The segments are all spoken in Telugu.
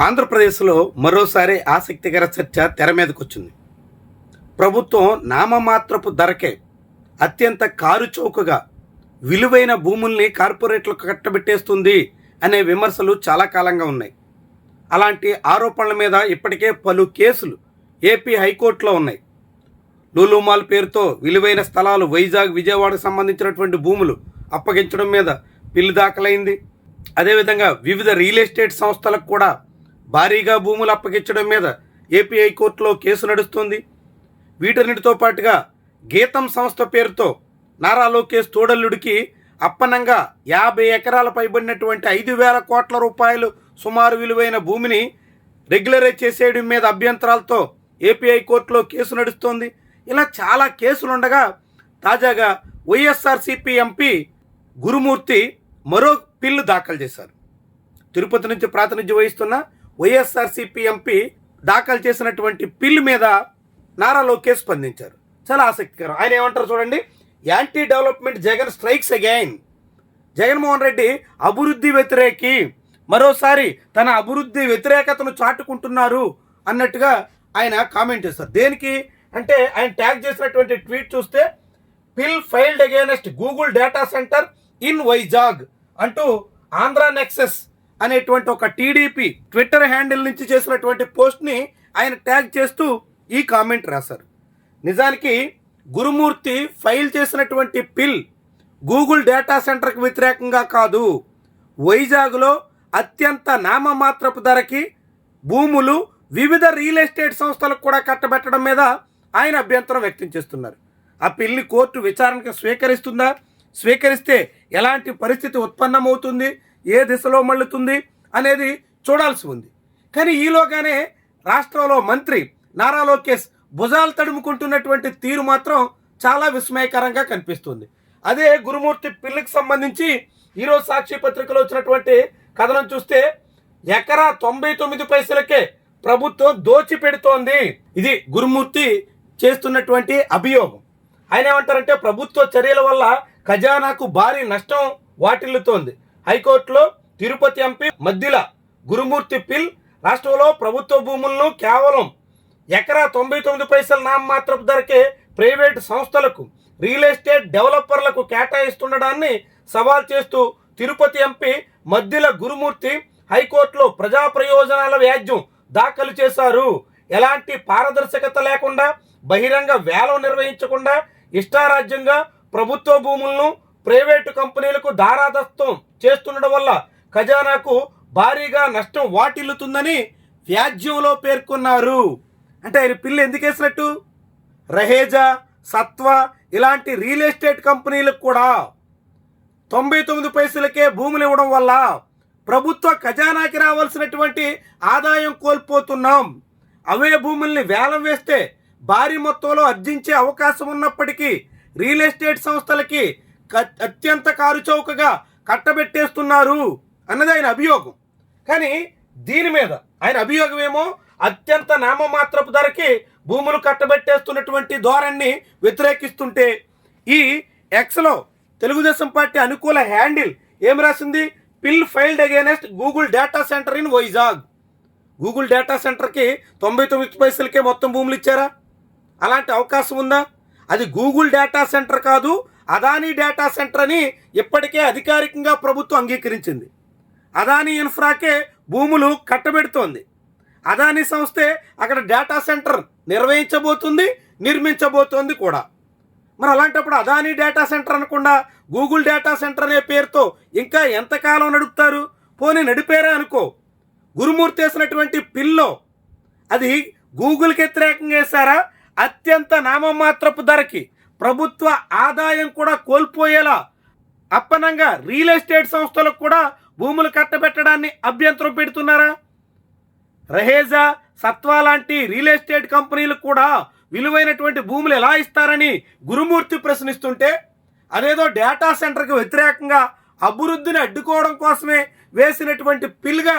ఆంధ్రప్రదేశ్లో మరోసారి ఆసక్తికర చర్చ తెర మీదకొచ్చింది. ప్రభుత్వం నామమాత్రపు ధరకే అత్యంత కారుచౌకగా విలువైన భూముల్ని కార్పొరేట్లకు కట్టబెట్టేస్తుంది అనే విమర్శలు చాలా కాలంగా ఉన్నాయి. అలాంటి ఆరోపణల మీద ఇప్పటికే పలు కేసులు ఏపీ హైకోర్టులో ఉన్నాయి. లూలు మాల్ పేరుతో విలువైన స్థలాలు వైజాగ్, విజయవాడకు సంబంధించినటువంటి భూములు అప్పగించడం మీద పిల్లు దాఖలైంది. అదేవిధంగా వివిధ రియల్ ఎస్టేట్ సంస్థలకు కూడా భారీగా భూములు అప్పగించడం మీద ఏపీ హైకోర్టులో కేసు నడుస్తుంది. వీటన్నిటితో పాటుగా గీతం సంస్థ పేరుతో నారా లోకేష్ తోడల్లుడికి అప్పనంగా 50 ఎకరాల పైబడినటువంటి 5,000 కోట్ల రూపాయలు సుమారు విలువైన భూమిని రెగ్యులరైజ్ చేసేయడం మీద అభ్యంతరాలతో ఏపీ హైకోర్టులో కేసు నడుస్తోంది. ఇలా చాలా కేసులుండగా తాజాగా వైఎస్ఆర్సీపీ ఎంపీ గురుమూర్తి మరో పిల్లు దాఖలు చేశారు. తిరుపతి నుంచి ప్రాతినిధ్యం వహిస్తున్న వైఎస్ఆర్సీపీ ఎంపీ దాఖలు చేసినటువంటి పిల్లు మీద నారా లోకేష్ స్పందించారు. చాలా ఆసక్తికరం. ఆయన ఏమంటారు చూడండి. Anti development Jagan strikes again. Jaganmohan Reddy అభివృద్ధి వ్యతిరేకి, మరోసారి తన అభివృద్ధి వ్యతిరేకతను చాటుకుంటున్నారు అన్నట్టుగా ఆయన కామెంట్ చేస్తారు. దేనికి అంటే ఆయన ట్యాగ్ చేసినటువంటి ట్వీట్ చూస్తే పిల్ filed against Google data centre in Vizag అంటూ ఆంధ్రా నెక్సెస్ అనేటువంటి ఒక టీడీపీ ట్విట్టర్ హ్యాండిల్ నుంచి చేసినటువంటి పోస్ట్ని ఆయన ట్యాగ్ చేస్తూ ఈ కామెంట్ రాశారు. నిజానికి గురుమూర్తి ఫైల్ చేసినటువంటి పిల్ గూగుల్ డేటా సెంటర్కి వ్యతిరేకంగా కాదు, వైజాగ్లో అత్యంత నామమాత్రపు ధరకి భూములు వివిధ రియల్ ఎస్టేట్ సంస్థలకు కూడా కట్టబెట్టడం మీద ఆయన అభ్యంతరం వ్యక్తం చేస్తున్నారు. ఆ పిల్ని కోర్టు విచారణకు స్వీకరిస్తుందా, స్వీకరిస్తే ఎలాంటి పరిస్థితి ఉత్పన్నమవుతుంది, ఏ దిశలో మళ్ళుతుంది అనేది చూడాల్సి ఉంది. కానీ ఈలోగానే రాష్ట్రంలో మంత్రి నారా లోకేష్ భుజాలు తడుముకుంటున్నటువంటి తీరు మాత్రం చాలా విస్మయకరంగా కనిపిస్తుంది. అదే గురుమూర్తి పిల్లికి సంబంధించి ఈరోజు సాక్షి పత్రికలో వచ్చినటువంటి కథనం చూస్తే ఎకరా 99 పైసలకే ప్రభుత్వం దోచిపెడుతోంది. ఇది గురుమూర్తి చేస్తున్నటువంటి అభియోగం. ఆయన ఏమంటారంటే ప్రభుత్వ చర్యల వల్ల ఖజానాకు భారీ నష్టం వాటిల్లుతోంది. హైకోర్టులో తిరుపతి ఎంపీ మధ్యల గురుమూర్తి పిల్ రాష్ట్రంలో ప్రభుత్వ భూములను కేవలం ఎకరా 99 పైసల నామమాత్రపు ధరకే ప్రైవేటు సంస్థలకు, రియల్ ఎస్టేట్ డెవలపర్లకు కేటాయిస్తుండడాన్ని సవాల్ చేస్తూ తిరుపతి ఎంపీ మధ్యల గురుమూర్తి హైకోర్టులో ప్రజా ప్రయోజనాల వ్యాజ్యం దాఖలు చేశారు. ఎలాంటి పారదర్శకత లేకుండా, బహిరంగ వేలం నిర్వహించకుండా ఇష్టారాజ్యంగా ప్రభుత్వ భూములను ప్రైవేటు కంపెనీలకు దారాదత్తం చేస్తుండడం వల్ల ఖజానాకు భారీగా నష్టం వాటిల్లుతుందని వ్యాజ్యంలో పేర్కొన్నారు. అంటే ఆయన పిల్లి ఎందుకు వేసినట్టు? రహేజా, సత్వ ఇలాంటి రియల్ ఎస్టేట్ కంపెనీలకు కూడా 99 పైసలకే భూములు ఇవ్వడం వల్ల ప్రభుత్వ ఖజానాకి రావాల్సినటువంటి ఆదాయం కోల్పోతున్నాం. అవే భూముల్ని వేలం వేస్తే భారీ మొత్తంలో ఆర్జించే అవకాశం ఉన్నప్పటికీ రియల్ ఎస్టేట్ సంస్థలకి అత్యంత కారుచౌకగా కట్టబెట్టేస్తున్నారు అన్నది ఆయన అభియోగం. కానీ దీని మీద ఆయన అభియోగం ఏమో అత్యంత నామమాత్రపు ధరకి భూములు కట్టబెట్టేస్తున్నటువంటి ధోరణిని వ్యతిరేకిస్తుంటే ఈ ఎక్స్లో తెలుగుదేశం పార్టీ అనుకూల హ్యాండిల్ ఏం రాసింది? పిల్ filed against Google data centre in Vizag. Google data సెంటర్కి 99 పైసలకే మొత్తం భూములు ఇచ్చారా? అలాంటి అవకాశం ఉందా? అది గూగుల్ డేటా సెంటర్ కాదు, అదానీ డేటా సెంటర్ అని ఇప్పటికే అధికారికంగా ప్రభుత్వం అంగీకరించింది. అదానీ ఇన్ఫ్రాకే భూములు కట్టబెడుతోంది. అదానీ సంస్థే అక్కడ డేటా సెంటర్ నిర్వహించబోతుంది, నిర్మించబోతోంది కూడా. మరి అలాంటప్పుడు అదానీ డేటా సెంటర్ అనకుండా గూగుల్ డేటా సెంటర్ అనే పేరుతో ఇంకా ఎంతకాలం నడుపుతారు? పోనీ నడిపేరా అనుకో. గురుమూర్తి వేసినటువంటి పిల్లో అది గూగుల్కి వ్యతిరేకంగా వేశారా? అత్యంత నామమాత్రపు ధరకి ప్రభుత్వ ఆదాయం కూడా కోల్పోయేలా అప్పనంగా రియల్ ఎస్టేట్ సంస్థలకు కూడా భూములు కట్టబెట్టడాన్ని అభ్యంతరం పెడుతున్నారా? రహేజా, సత్వా లాంటి రియల్ ఎస్టేట్ కంపెనీలకు కూడా విలువైనటువంటి భూములు ఎలా ఇస్తారని గురుమూర్తి ప్రశ్నిస్తుంటే అదేదో డేటా సెంటర్కి వ్యతిరేకంగా అభివృద్ధిని అడ్డుకోవడం కోసమే వేసినటువంటి పిల్గా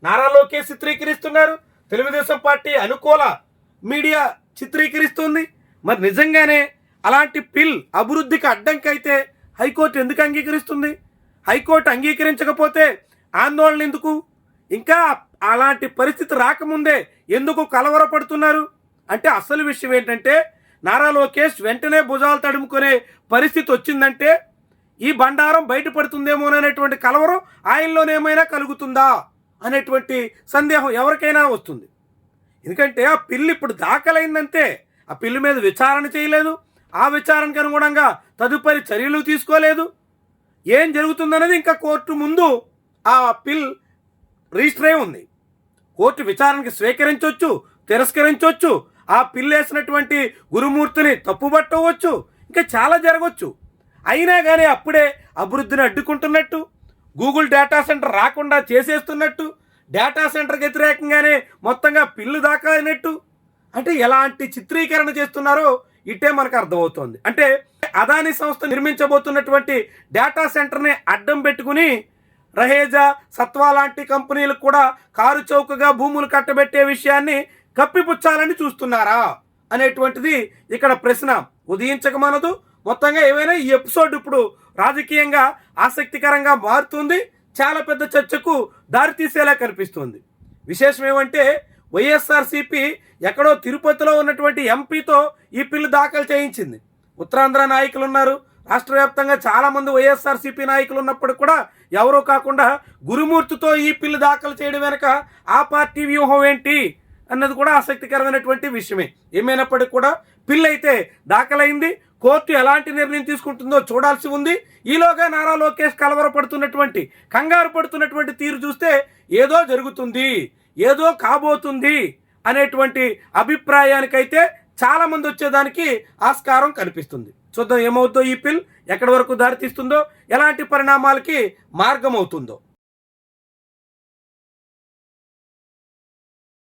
నారా లోకేష్ చిత్రీకరిస్తున్నారు. తెలుగుదేశం పార్టీ అనుకూల మీడియా చిత్రీకరిస్తుంది. మరి నిజంగానే అలాంటి పిల్ అభివృద్ధికి అడ్డంకైతే హైకోర్టు ఎందుకు అంగీకరిస్తుంది? హైకోర్టు అంగీకరించకపోతే ఆందోళన ఎందుకు? ఇంకా అలాంటి పరిస్థితి రాకముందే ఎందుకు కలవరపడుతున్నారు అంటే అసలు విషయం ఏంటంటే నారా లోకేష్ వెంటనే భుజాలు తడుముకునే పరిస్థితి వచ్చిందంటే ఈ బండారం బయటపడుతుందేమోననేటువంటి కలవరం ఆయనలోనేమైనా కలుగుతుందా అనేటువంటి సందేహం ఎవరికైనా వస్తుంది. ఎందుకంటే ఆ పిల్లి ఇప్పుడు దాఖలైందంటే ఆ పిల్లి మీద విచారణ చేయలేదు, ఆ విచారణకు అనుగుణంగా తదుపరి చర్యలు తీసుకోలేదు. ఏం జరుగుతుందనేది ఇంకా కోర్టు ముందు ఆ పిల్ రిజిస్టర్ అయి ఉంది. కోర్టు విచారణకి స్వీకరించవచ్చు, తిరస్కరించవచ్చు, ఆ పిల్లి వేసినటువంటి గురుమూర్తిని తప్పుబట్టవచ్చు, ఇంకా చాలా జరగవచ్చు. అయినా కానీ అప్పుడే అభివృద్ధిని అడ్డుకుంటున్నట్టు, గూగుల్ డేటా సెంటర్ రాకుండా చేసేస్తున్నట్టు, డేటా సెంటర్కి వ్యతిరేకంగానే మొత్తంగా పిల్లు దాకా అయినట్టు, అంటే ఎలాంటి చిత్రీకరణ చేస్తున్నారో ఇట్టే మనకు అర్థమవుతోంది. అంటే అదానీ సంస్థ నిర్మించబోతున్నటువంటి డేటా సెంటర్ని అడ్డం పెట్టుకుని రహేజా, సత్వా లాంటి కంపెనీలకు కూడా కారు చౌకగా భూములు కట్టబెట్టే విషయాన్ని కప్పిపుచ్చాలని చూస్తున్నారా అనేటువంటిది ఇక్కడ ప్రశ్న ఉదయించకమనదు. మొత్తంగా ఏమైనా ఈ ఎపిసోడ్ ఇప్పుడు రాజకీయంగా ఆసక్తికరంగా మారుతుంది, చాలా పెద్ద చర్చకు దారితీసేలా కనిపిస్తుంది. విశేషం ఏమంటే వైఎస్ఆర్సీపీ ఎక్కడో తిరుపతిలో ఉన్నటువంటి ఎంపీతో ఈ పిల్లు దాఖలు చేయించింది. ఉత్తరాంధ్ర నాయకులు ఉన్నారు, రాష్ట్ర వ్యాప్తంగా చాలామంది వైఎస్ఆర్సీపీ నాయకులు ఉన్నప్పుడు కూడా ఎవరో కాకుండా గురుమూర్తితో ఈ పిల్లు దాఖలు చేయడం వెనక ఆ పార్టీ వ్యూహం ఏంటి అన్నది కూడా ఆసక్తికరమైనటువంటి విషయమే. ఏమైనప్పటికీ కూడా పిల్లు అయితే దాఖలైంది, కోర్టు ఎలాంటి నిర్ణయం తీసుకుంటుందో చూడాల్సి ఉంది. ఈలోగా నారా లోకేష్ కలవరపడుతున్నటువంటి, కంగారు పడుతున్నటువంటి తీరు చూస్తే ఏదో జరుగుతుంది, ఏదో కాబోతుంది అనేటువంటి అభిప్రాయానికైతే చాలా మంది వచ్చేదానికి ఆస్కారం కనిపిస్తుంది. చూద్దాం ఏమవుతుందో, ఈ పిల్ ఎక్కడి వరకు దారితీస్తుందో, ఎలాంటి పరిణామాలకి మార్గం అవుతుందో.